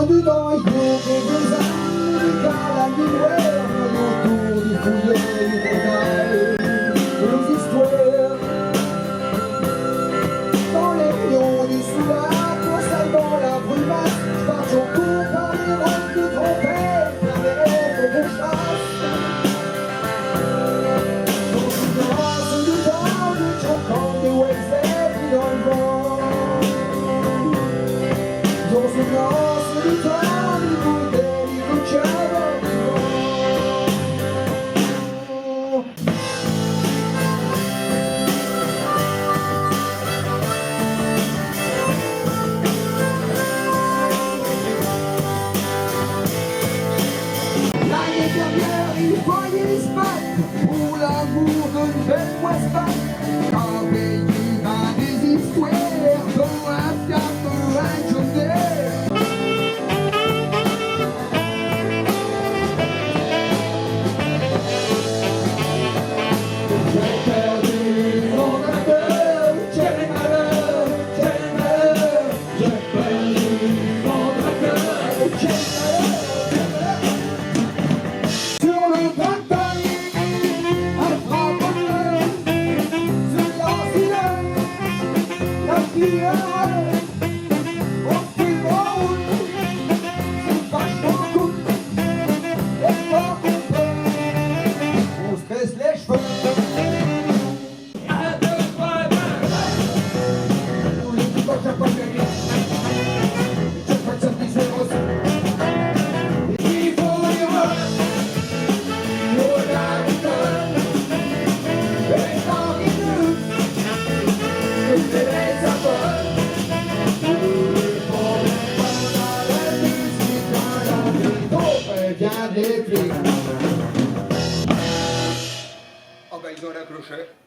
du temps, il faut quelques années, des calames, du noir, autour du fouillet, du détail, de nos histoires. Dans les rayons du soulard, conseil dans la brumasse, je pars en cours par les routes de trompette, plein d'air de chasse. Dans une race de temps, de choquant des websets pris dans le vent. Dans une race de temps, du bouteille, du cœur, du vent. L'année dernière, il voyait se battre pour l'amour d'une belle moisse-patte. Avec des histoires, dont un fiat, un jondaire. J'ai perdu mon acteur, j'ai malheur, j'ai perdu mon acteur, j'ai malheur. Sur le tracteur, un frappeur, sur l'asile, la prière, on fait roule, c'est vachement cool, et pas on peut, on se baisse les cheveux. Ah ben ils ont raccroché.